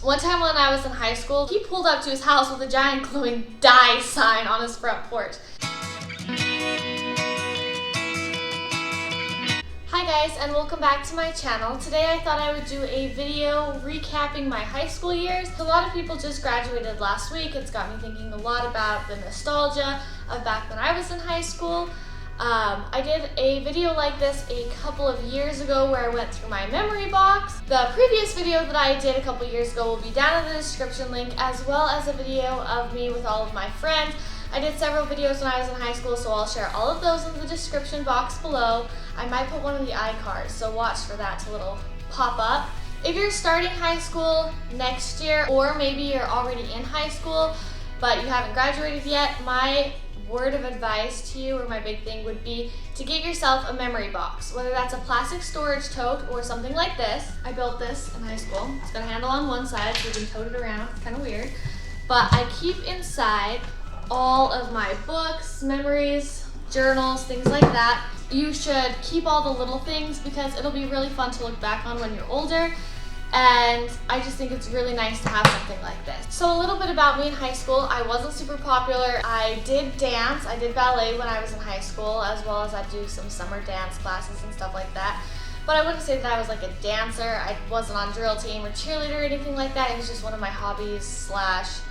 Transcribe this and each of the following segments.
One time when I was in high school, he pulled up to his house with a giant glowing die sign on his front porch. Hi guys, and welcome back to my channel. Today I thought I would do a video recapping my high school years. A lot of people just graduated last week. It's got me thinking a lot about the nostalgia of back when I was in high school. I did a video like this a couple of years ago where I went through my memory box. The previous video that I did a couple years ago will be down in the description link, as well as a video of me with all of my friends. I did several videos when I was in high school, so I'll share all of those in the description box below. I might put one of the iCards, so watch for that to little pop up. If you're starting high school next year, or maybe you're already in high school but you haven't graduated yet, my word of advice to you, or my big thing, would be to get yourself a memory box, whether that's a plastic storage tote or something like this. I built this in high school. It's got a handle on one side so you can tote it around. It's kind of weird. But I keep inside all of my books, memories, journals, things like that. You should keep all the little things because it'll be really fun to look back on when you're older. And I just think it's really nice to have something like this. So a little bit about me in high school. I wasn't super popular. I did dance. I did ballet when I was in high school, as well as I do some summer dance classes and stuff like that. But I wouldn't say that I was like a dancer. I wasn't on drill team or cheerleader or anything like that. It was just one of my hobbies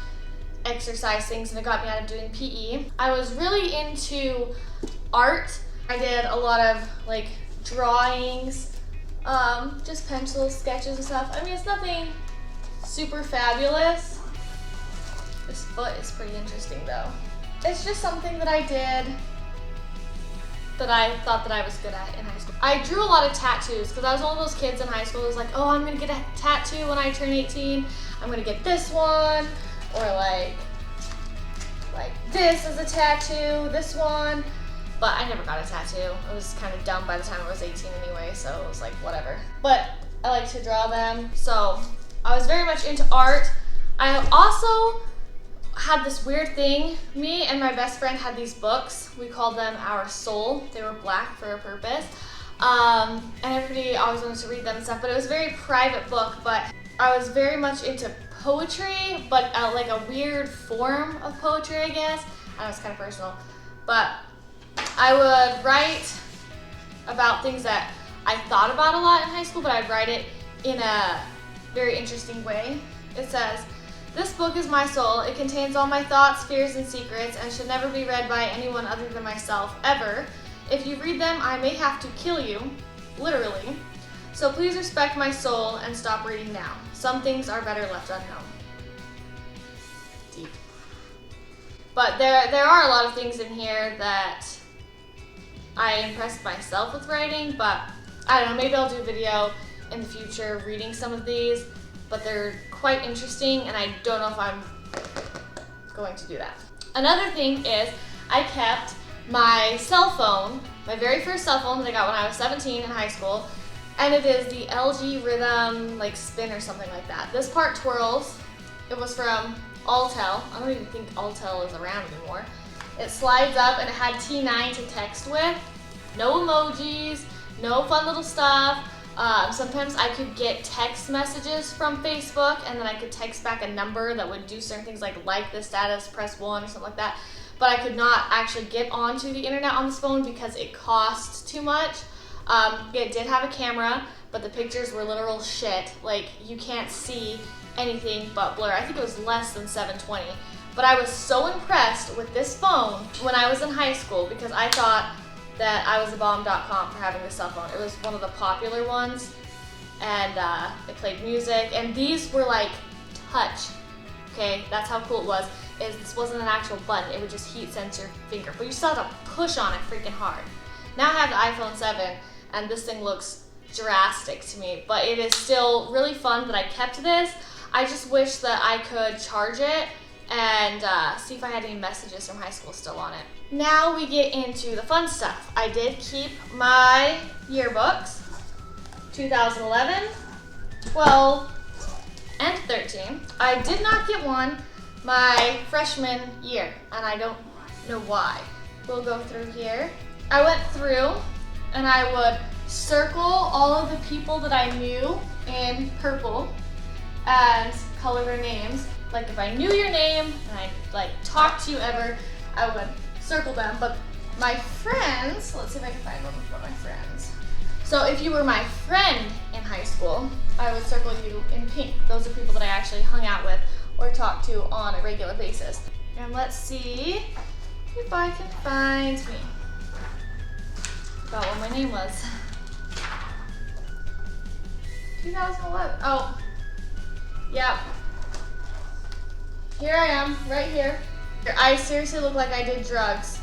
/ exercise things, and it got me out of doing PE. I was really into art. I did a lot of like drawings, just pencils, sketches and stuff. I mean, it's nothing super fabulous. This foot is pretty interesting though. It's just something that I did that I thought that I was good at in high school. I drew a lot of tattoos because I was one of those kids in high school who was like, oh, I'm gonna get a tattoo when I turn 18. I'm gonna get this one, or like this is a tattoo, this one. But I never got a tattoo. I was kind of dumb by the time I was 18 anyway, so it was like, whatever. But I like to draw them, so I was very much into art. I also had this weird thing. Me and my best friend had these books. We called them Our Soul. They were black for a purpose. And everybody always wanted to read them and stuff, but it was a very private book. But I was very much into poetry, but like a weird form of poetry, I guess. I know, it's kind of personal. But I would write about things that I thought about a lot in high school, but I'd write it in a very interesting way. It says, "This book is my soul. It contains all my thoughts, fears, and secrets, and should never be read by anyone other than myself, ever. If you read them, I may have to kill you, literally. So please respect my soul and stop reading now. Some things are better left unknown." Deep. But there are a lot of things in here that I impressed myself with writing, but I don't know, maybe I'll do a video in the future reading some of these, but they're quite interesting and I don't know if I'm going to do that. Another thing is I kept my cell phone, my very first cell phone that I got when I was 17 in high school, and it is the LG Rhythm like Spin or something like that. This part twirls. It was from Altel. I don't even think Altel is around anymore. It slides up and it had T9 to text with. No emojis, no fun little stuff. Sometimes I could get text messages from Facebook and then I could text back a number that would do certain things like this status, press 1 or something like that. But I could not actually get onto the internet on this phone because it cost too much. It did have a camera, but the pictures were literal shit. Like, you can't see anything but blur. I think it was less than 720. But I was so impressed with this phone when I was in high school because I thought that I was a bomb.com for having this cell phone. It was one of the popular ones, and it played music, and these were like touch. Okay, that's how cool it was. This wasn't an actual button. It would just heat sense your finger, but you still had to push on it freaking hard. Now I have the iPhone 7, and this thing looks drastic to me, but it is still really fun that I kept this. I just wish that I could charge it and see if I had any messages from high school still on it. Now we get into the fun stuff. I did keep my yearbooks, 2011, 12, and 13. I did not get one my freshman year, and I don't know why. We'll go through here. I went through and I would circle all of the people that I knew in purple and color their names. Like if I knew your name and I like talked to you ever, I would circle them. But my friends, let's see if I can find one of my friends. So if you were my friend in high school, I would circle you in pink. Those are people that I actually hung out with or talked to on a regular basis. And let's see if I can find me. Forgot what my name was. 2011. Oh, yep. Here I am, right here. I seriously look like I did drugs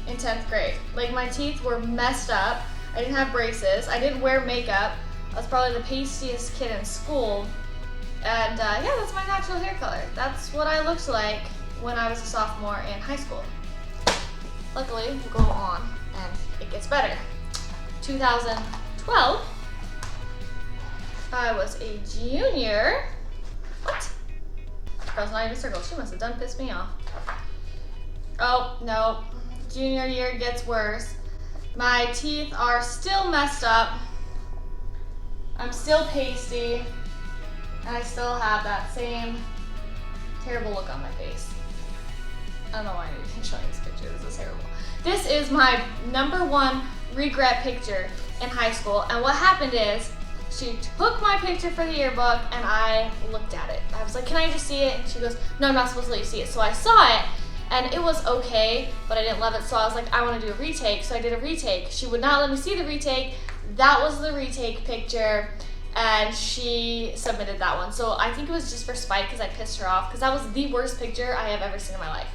in 10th grade. Like my teeth were messed up. I didn't have braces. I didn't wear makeup. I was probably the pastiest kid in school. And yeah, that's my natural hair color. That's what I looked like when I was a sophomore in high school. Luckily, we'll go on and it gets better. 2012, I was a junior. What? Girl's not even circled. She must have done pissed me off. Oh, no. Junior year gets worse. My teeth are still messed up. I'm still pasty. And I still have that same terrible look on my face. I don't know why I'm even showing this picture. This is terrible. This is my #1 regret picture in high school. And what happened is, she took my picture for the yearbook and I looked at it. I was like, can I just see it? And she goes, no, I'm not supposed to let you see it. So I saw it and it was okay, but I didn't love it. So I was like, I want to do a retake. So I did a retake. She would not let me see the retake. That was the retake picture. And she submitted that one. So I think it was just for spite because I pissed her off because that was the worst picture I have ever seen in my life.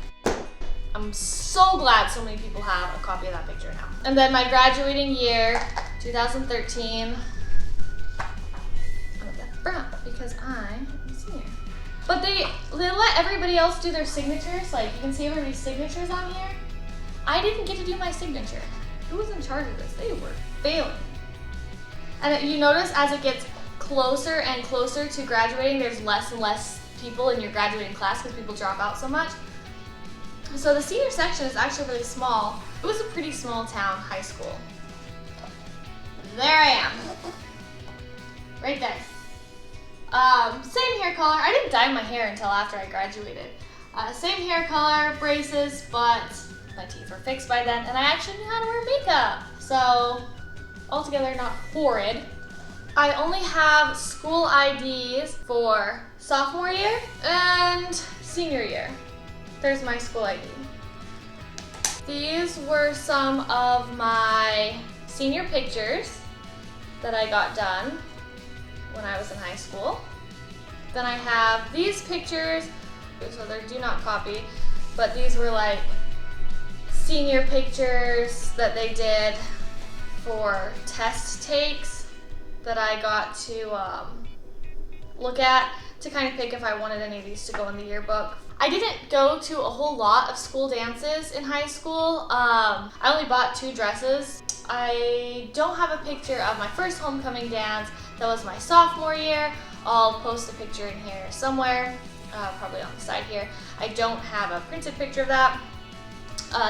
I'm so glad so many people have a copy of that picture now. And then my graduating year, 2013, I'm at brown because I'm a senior. But they let everybody else do their signatures. Like you can see everybody's signatures on here. I didn't get to do my signature. Who was in charge of this? They were failing. And you notice as it gets closer and closer to graduating, there's less and less people in your graduating class because people drop out so much. So the senior section is actually really small. It was a pretty small town high school. There I am. Right there. Same hair color. I didn't dye my hair until after I graduated. Same hair color, braces, but my teeth were fixed by then and I actually knew how to wear makeup. So altogether not horrid. I only have school IDs for sophomore year and senior year. There's my school ID. These were some of my senior pictures that I got done when I was in high school. Then I have these pictures, so they're do not copy, but these were like senior pictures that they did for test takes that I got to look at to kind of pick if I wanted any of these to go in the yearbook. I didn't go to a whole lot of school dances in high school. I only bought 2 dresses. I don't have a picture of my first homecoming dance. That was my sophomore year. I'll post a picture in here somewhere, probably on the side here. I don't have a printed picture of that.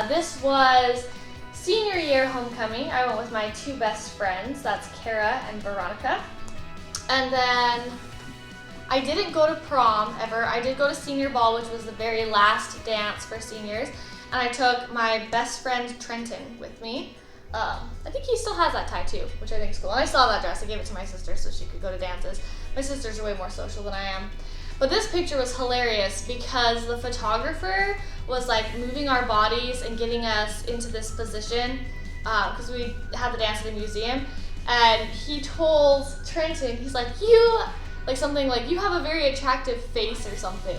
This was senior year homecoming. I went with my 2 best friends. That's Kara and Veronica. And then I didn't go to prom ever. I did go to senior ball, which was the very last dance for seniors. And I took my best friend Trenton with me. I think he still has that tie too, which I think is cool. And I saw that dress. I gave it to my sister so she could go to dances. My sisters are way more social than I am. But this picture was hilarious because the photographer was like moving our bodies and getting us into this position because we had the dance at the museum. And he told Trenton, he's like, something like, you have a very attractive face or something.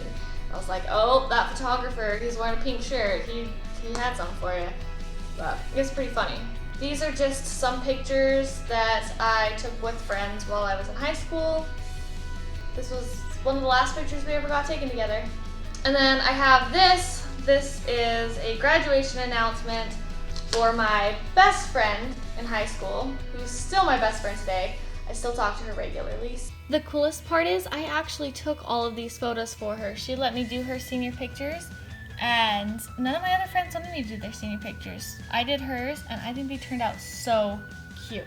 I was like, oh, that photographer, he's wearing a pink shirt. He had something for you. But it's pretty funny. These are just some pictures that I took with friends while I was in high school. This was one of the last pictures we ever got taken together. And then I have this. This is a graduation announcement for my best friend in high school, who's still my best friend today. I still talk to her regularly. The coolest part is I actually took all of these photos for her. She let me do her senior pictures, and none of my other friends wanted me to do their senior pictures. I did hers, and I think they turned out so cute.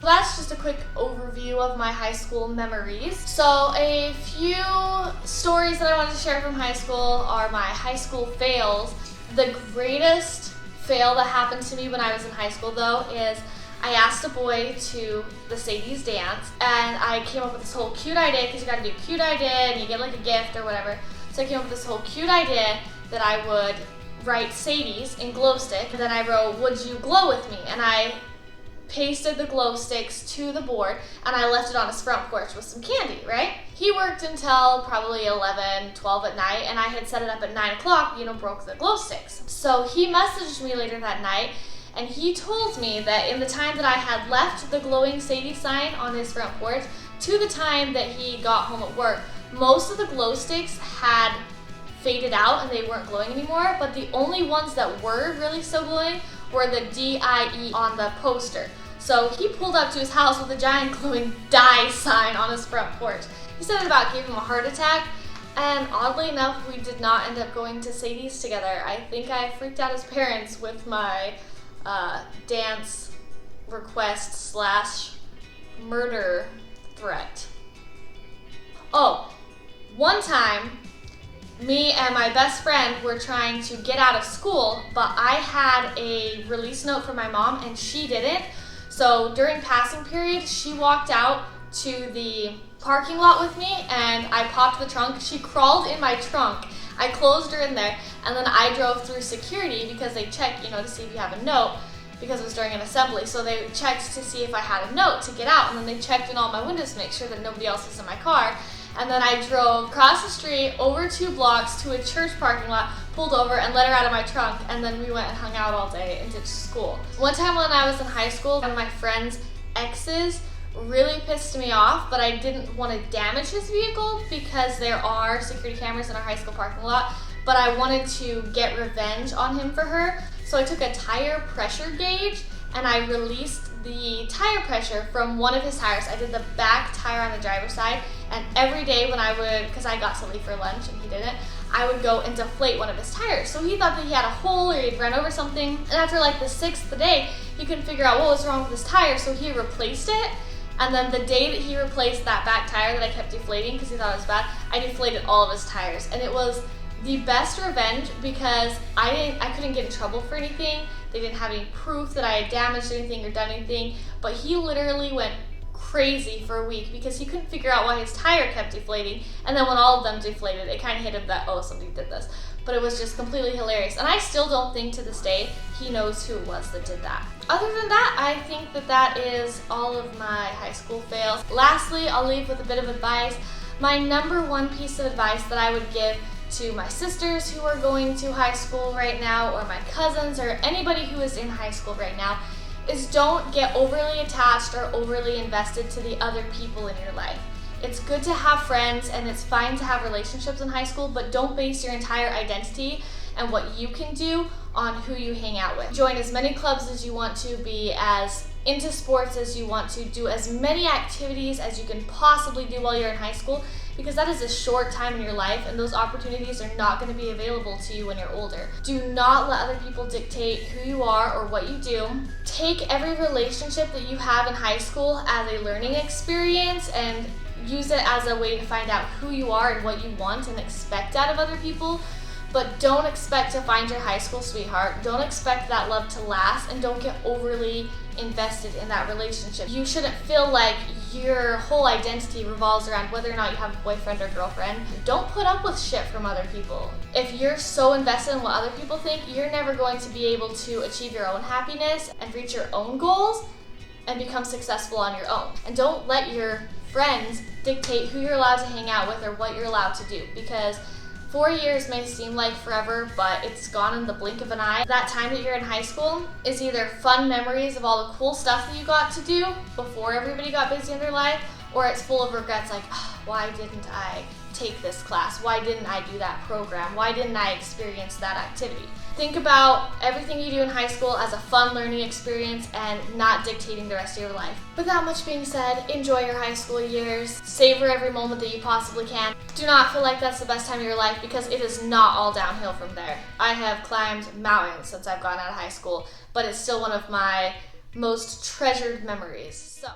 That's just a quick overview of my high school memories. So a few stories that I wanted to share from high school are my high school fails. The greatest fail that happened to me when I was in high school though is I asked a boy to the Sadie's dance, and I came up with this whole cute idea, because you gotta do a cute idea and you get like a gift or whatever. So I came up with this whole cute idea that I would write Sadie's in glow stick, and then I wrote, "Would you glow with me?" And I pasted the glow sticks to the board, and I left it on his front porch with some candy, right? He worked until probably 11, 12 at night, and I had set it up at 9 o'clock, broke the glow sticks. So he messaged me later that night, and he told me that in the time that I had left the glowing Sadie sign on his front porch to the time that he got home at work, most of the glow sticks had faded out and they weren't glowing anymore, but the only ones that were really still glowing were the DIE on the poster. So he pulled up to his house with a giant glowing die sign on his front porch. He said it about gave him a heart attack, and oddly enough, we did not end up going to Sadie's together. I think I freaked out his parents with my dance request / murder threat. Oh, one time, me and my best friend were trying to get out of school, but I had a release note from my mom and she didn't. So during passing period, she walked out to the parking lot with me and I popped the trunk. She crawled in my trunk. I closed her in there, and then I drove through security because they check, to see if you have a note, because it was during an assembly. So they checked to see if I had a note to get out, and then they checked in all my windows to make sure that nobody else was in my car. And then I drove across the street, over 2 blocks to a church parking lot, pulled over and let her out of my trunk, and then we went and hung out all day and ditched school. One time when I was in high school, one of my friend's exes really pissed me off, but I didn't want to damage his vehicle because there are security cameras in our high school parking lot, but I wanted to get revenge on him for her. So I took a tire pressure gauge and I released the tire pressure from one of his tires. I did the back tire on the driver's side, and every day when I would, because I got to leave for lunch and he didn't, I would go and deflate one of his tires. So he thought that he had a hole or he'd run over something, and after like the 6th day, he couldn't figure out what was wrong with his tire, so he replaced it. And then the day that he replaced that back tire that I kept deflating because he thought it was bad, I deflated all of his tires. And it was the best revenge because I couldn't get in trouble for anything. They didn't have any proof that I had damaged anything or done anything, but he literally went crazy for a week because he couldn't figure out why his tire kept deflating. And then when all of them deflated, it kind of hit him that, oh, somebody did this. But it was just completely hilarious. And I still don't think to this day he knows who it was that did that. Other than that, I think that that is all of my high school fails. Lastly, I'll leave with a bit of advice. My number one piece of advice that I would give to my sisters who are going to high school right now, or my cousins, or anybody who is in high school right now, is don't get overly attached or overly invested to the other people in your life. It's good to have friends and it's fine to have relationships in high school, but don't base your entire identity and what you can do on who you hang out with. Join as many clubs as you want to, be as into sports as you want to, do as many activities as you can possibly do while you're in high school, because that is a short time in your life and those opportunities are not going to be available to you when you're older. Do not let other people dictate who you are or what you do. Take every relationship that you have in high school as a learning experience and use it as a way to find out who you are and what you want and expect out of other people. But don't expect to find your high school sweetheart. Don't expect that love to last, and don't get overly invested in that relationship. You shouldn't feel like your whole identity revolves around whether or not you have a boyfriend or girlfriend. Don't put up with shit from other people. If you're so invested in what other people think, you're never going to be able to achieve your own happiness and reach your own goals and become successful on your own. And don't let your friends dictate who you're allowed to hang out with or what you're allowed to do, because 4 years may seem like forever, but it's gone in the blink of an eye. That time that you're in high school is either fun memories of all the cool stuff that you got to do before everybody got busy in their life, or it's full of regrets like, oh, why didn't I take this class? Why didn't I do that program? Why didn't I experience that activity? Think about everything you do in high school as a fun learning experience and not dictating the rest of your life. With that much being said, enjoy your high school years. Savor every moment that you possibly can. Do not feel like that's the best time of your life, because it is not all downhill from there. I have climbed mountains since I've gone out of high school, but it's still one of my most treasured memories. So